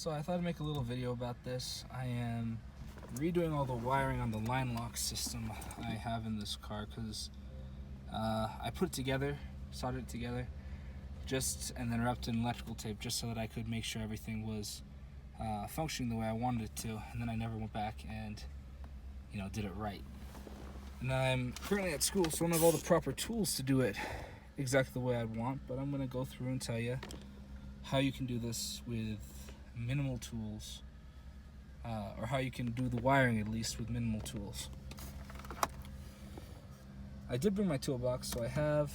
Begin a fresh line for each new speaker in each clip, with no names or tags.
So I thought I'd make a little video about this. I am redoing all the wiring on the line lock system I have in this car because I put it together, soldered it together, and then wrapped it in electrical tape just so that I could make sure everything was functioning the way I wanted it to, and then I never went back and did it right. And I'm currently at school, so I don't have all the proper tools to do it exactly the way I'd want, but I'm going to go through and tell you how you can do this with minimal tools, or how you can do the wiring at least with minimal tools. I did bring my toolbox, so I have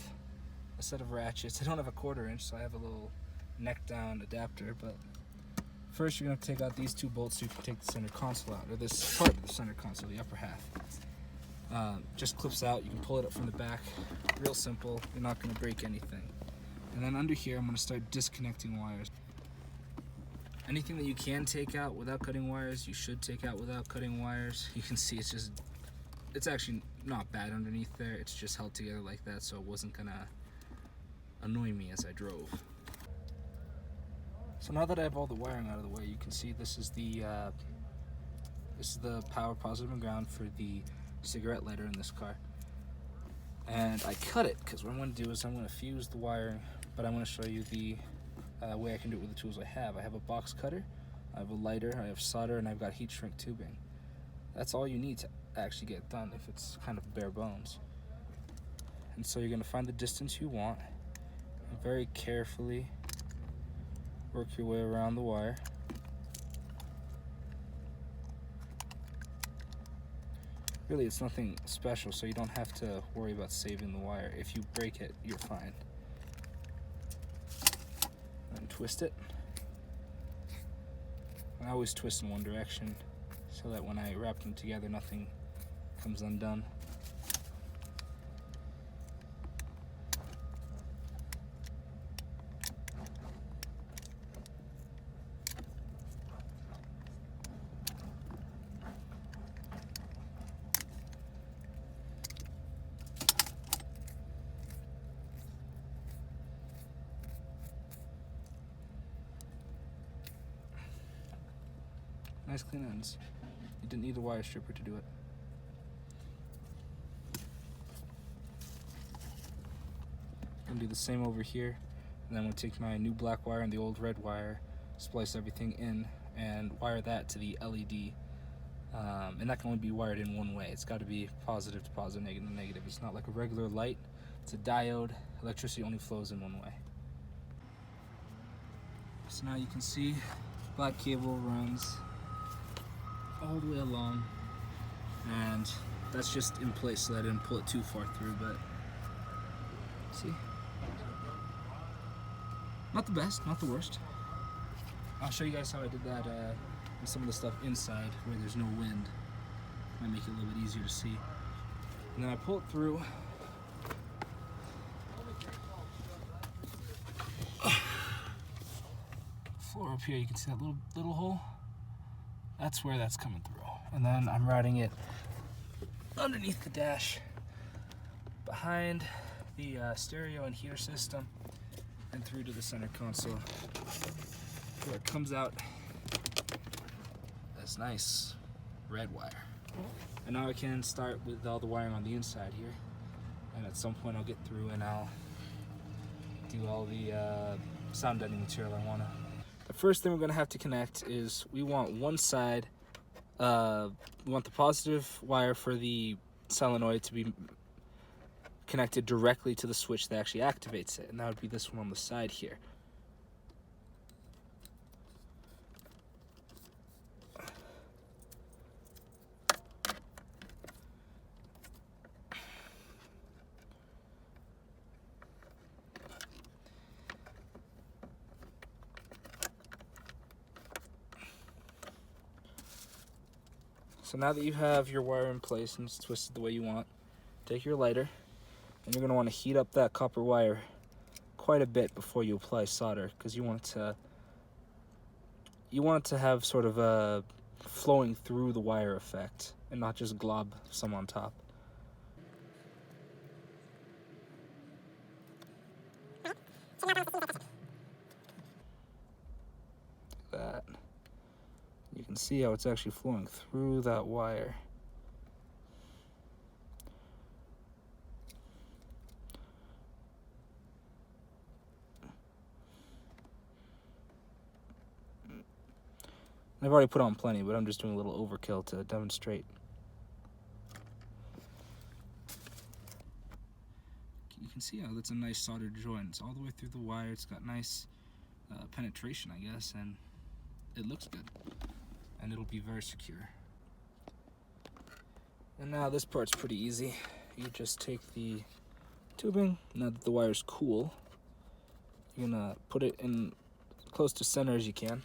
a set of ratchets. I don't have a 1/4 inch, so I have a little neck down adapter, but first you're going to take out these 2 bolts so you can take the center console out, or this part of the center console, the upper half. Just clips out. You can pull it up from the back. Real simple. You're not going to break anything. And then under here, I'm going to start disconnecting wires. Anything that you can take out without cutting wires, you should take out without cutting wires. You can see it's actually not bad underneath there. It's just held together like that, so it wasn't going to annoy me as I drove. So now that I have all the wiring out of the way, you can see this is the power, positive, and ground for the cigarette lighter in this car. And I cut it because what I'm going to do is I'm going to fuse the wiring, but I'm going to show you the way I can do it with the tools I have. I have a box cutter, I have a lighter, I have solder, and I've got heat shrink tubing. That's all you need to actually get done if it's kind of bare bones. And so you're going to find the distance you want and very carefully work your way around the wire. Really, it's nothing special, so you don't have to worry about saving the wire. If you break it, you're fine. And twist it. I always twist in one direction so that when I wrap them together, nothing comes undone. Nice clean ends. You didn't need a wire stripper to do it. I'm gonna do the same over here, and then I'm gonna take my new black wire and the old red wire, splice everything in, and wire that to the LED. And that can only be wired in one way. It's got to be positive to positive, negative to negative. It's not like a regular light. It's a diode. Electricity only flows in one way. So now you can see black cable runs all the way along, and that's just in place so that I didn't pull it too far through, but see? Not the best, not the worst. I'll show you guys how I did that with some of the stuff inside where there's no wind. Might make it a little bit easier to see. And then I pull it through. Floor up here, you can see that little hole. That's where that's coming through. And then I'm routing it underneath the dash, behind the stereo and heater system, and through to the center console, where it comes out this nice red wire. And now I can start with all the wiring on the inside here, and at some point I'll get through and I'll do all the sound deadening material I want to. The first thing we're going to have to connect is we want one side, we want the positive wire for the solenoid to be connected directly to the switch that actually activates it, and that would be this one on the side here. So now that you have your wire in place and it's twisted the way you want, take your lighter, and you're going to want to heat up that copper wire quite a bit before you apply solder, because you want it to have sort of a flowing through the wire effect and not just glob some on top. That. can see how it's actually flowing through that wire. I've already put on plenty, but I'm just doing a little overkill to demonstrate. You can see how that's a nice soldered joint. It's all the way through the wire. It's got nice penetration, I guess, and it looks good. And it'll be very secure. And now this part's pretty easy. You just take the tubing, now that the wire's cool, you're gonna put it in close to center as you can.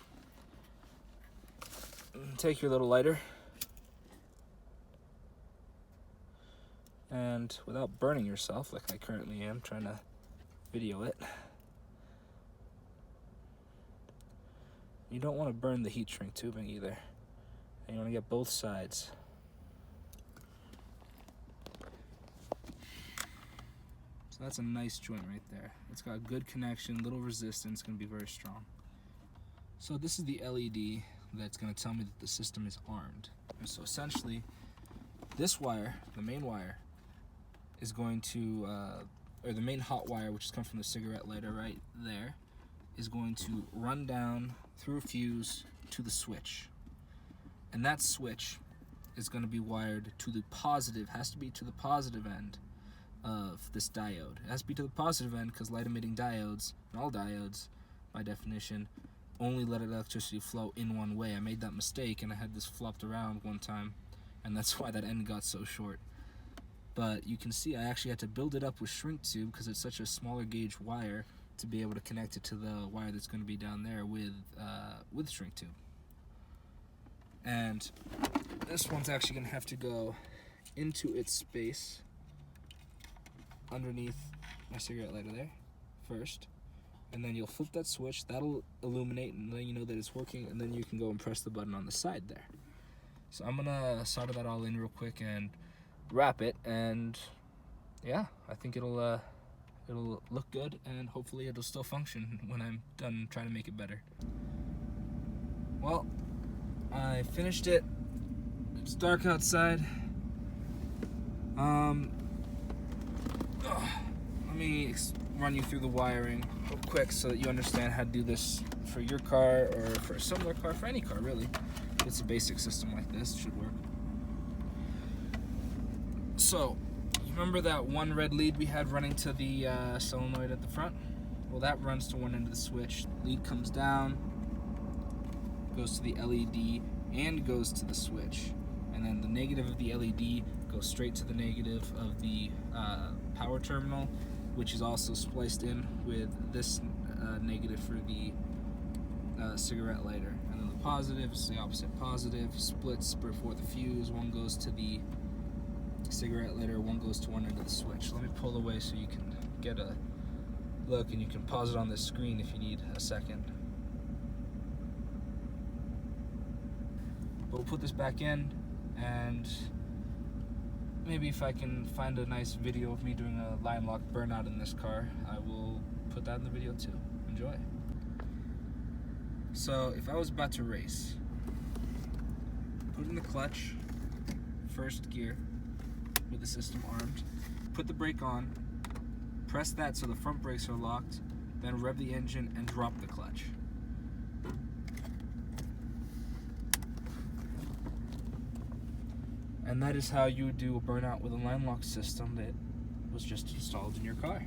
And take your little lighter, and without burning yourself like I currently am trying to video it, you don't want to burn the heat shrink tubing either, and you want to get both sides. So that's a nice joint right there. It's got good connection, little resistance, going to be very strong. So this is the LED that's going to tell me that the system is armed. And so essentially, this wire, the main wire, is going to, or the main hot wire, which is coming from the cigarette lighter right there, is going to run down through a fuse to the switch. And that switch is going to be wired to the positive, has to be to the positive end of this diode. It has to be to the positive end because light emitting diodes, and all diodes by definition, only let electricity flow in one way. I made that mistake and I had this flopped around one time, and that's why that end got so short. But you can see I actually had to build it up with shrink tube because it's such a smaller gauge wire to be able to connect it to the wire that's going to be down there with shrink tube. And this one's actually going to have to go into its space underneath my cigarette lighter there first, and then you'll flip that switch, that'll illuminate and then you know that it's working, and then you can go and press the button on the side there. So I'm gonna solder that all in real quick and wrap it, and yeah, I think it'll look good, and hopefully it'll still function when I'm done trying to make it better. Well, I finished it. It's dark outside. Let me run you through the wiring real quick so that you understand how to do this for your car or for a similar car, for any car really. It's a basic system like this, it should work. So, you remember that one red lead we had running to the solenoid at the front? Well, that runs to one end of the switch. Lead comes down, goes to the LED, and goes to the switch. And then the negative of the LED goes straight to the negative of the power terminal, which is also spliced in with this negative for the cigarette lighter. And then the positive is the opposite positive, splits before the fuse. One goes to the cigarette lighter, one goes to one end of the switch. Let me pull away so you can get a look, and you can pause it on this screen if you need a second. But we'll put this back in, and maybe if I can find a nice video of me doing a line lock burnout in this car, I will put that in the video too. Enjoy. So if I was about to race, put in the clutch, first gear, with the system armed, put the brake on, press that so the front brakes are locked, then rev the engine and drop the clutch. And that is how you would do a burnout with a line lock system that was just installed in your car.